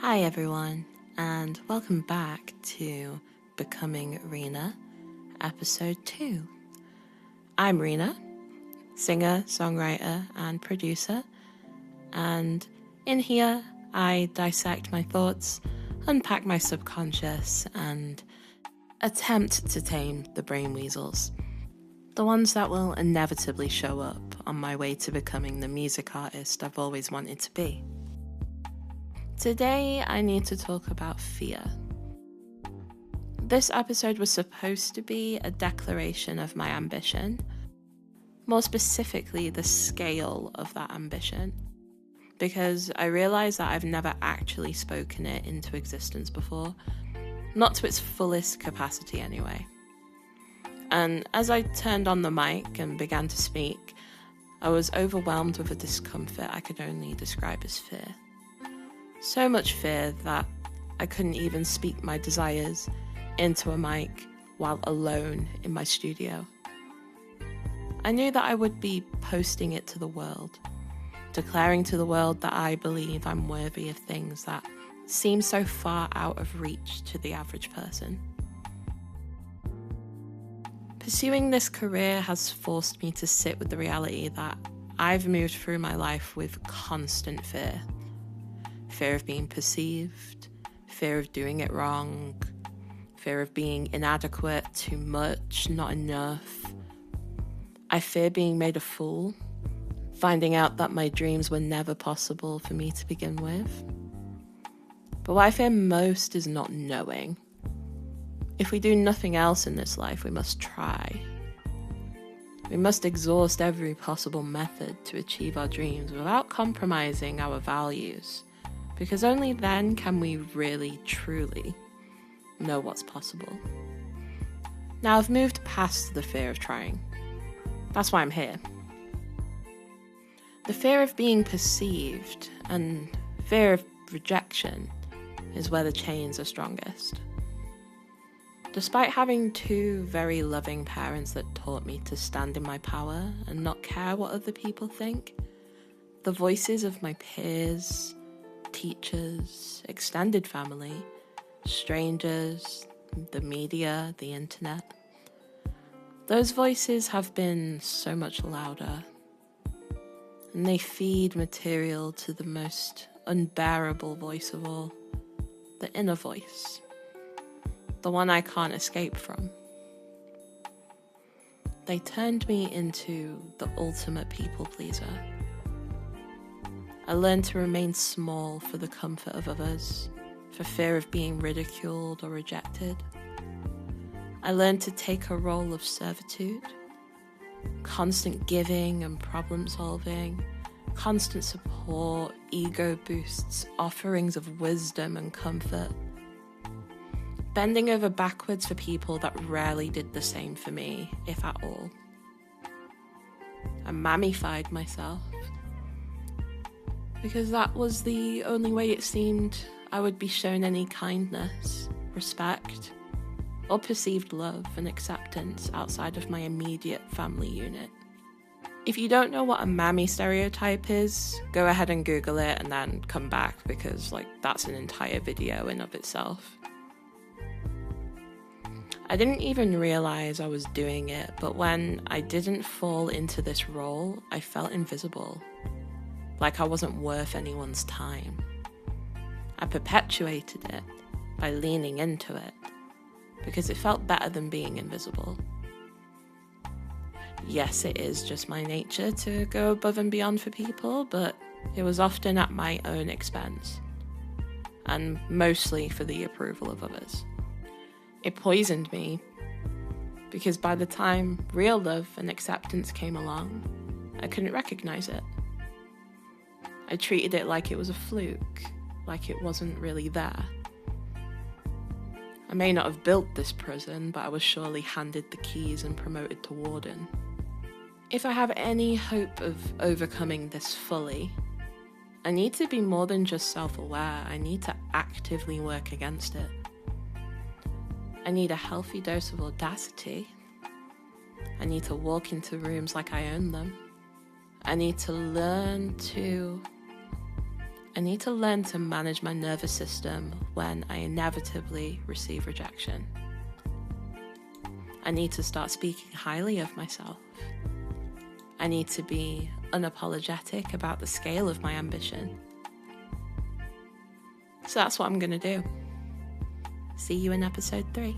Hi everyone, and welcome back to Becoming Rēna, episode 2. I'm Rēna, singer, songwriter, and producer, and in here I dissect my thoughts, unpack my subconscious, and attempt to tame the brain weasels, the ones that will inevitably show up on my way to becoming the music artist I've always wanted to be. Today, I need to talk about fear. This episode was supposed to be a declaration of my ambition, more specifically the scale of that ambition, because I realised that I've never actually spoken it into existence before, not to its fullest capacity anyway. And as I turned on the mic and began to speak, I was overwhelmed with a discomfort I could only describe as fear. So much fear that I couldn't even speak my desires into a mic while alone in my studio. I knew that I would be posting it to the world, declaring to the world that I believe I'm worthy of things that seem so far out of reach to the average person. Pursuing this career has forced me to sit with the reality that I've moved through my life with constant fear. Fear of being perceived, fear of doing it wrong, fear of being inadequate, too much, not enough. I fear being made a fool, finding out that my dreams were never possible for me to begin with. But what I fear most is not knowing. If we do nothing else in this life, we must try. We must exhaust every possible method to achieve our dreams without compromising our values. Because only then can we really, truly know what's possible. Now I've moved past the fear of trying. That's why I'm here. The fear of being perceived and fear of rejection is where the chains are strongest. Despite having two very loving parents that taught me to stand in my power and not care what other people think, the voices of my peers, teachers, extended family, strangers, the media, the internet. Those voices have been so much louder, and they feed material to the most unbearable voice of all, the inner voice, the one I can't escape from. They turned me into the ultimate people pleaser. I learned to remain small for the comfort of others, for fear of being ridiculed or rejected. I learned to take a role of servitude, constant giving and problem solving, constant support, ego boosts, offerings of wisdom and comfort. Bending over backwards for people that rarely did the same for me, if at all. I mammified myself, because that was the only way it seemed I would be shown any kindness, respect, or perceived love and acceptance outside of my immediate family unit. If you don't know what a mammy stereotype is, go ahead and Google it and then come back, because that's an entire video in of itself. I didn't even realize I was doing it, but when I didn't fall into this role, I felt invisible. Like I wasn't worth anyone's time. I perpetuated it by leaning into it, because it felt better than being invisible. Yes, it is just my nature to go above and beyond for people, but it was often at my own expense, and mostly for the approval of others. It poisoned me, because by the time real love and acceptance came along, I couldn't recognize it. I treated it like it was a fluke, like it wasn't really there. I may not have built this prison, but I was surely handed the keys and promoted to warden. If I have any hope of overcoming this fully, I need to be more than just self-aware. I need to actively work against it. I need a healthy dose of audacity. I need to walk into rooms like I own them. I need to learn to I need to learn to manage my nervous system when I inevitably receive rejection. I need to start speaking highly of myself. I need to be unapologetic about the scale of my ambition. So that's what I'm going to do. See you in episode 3.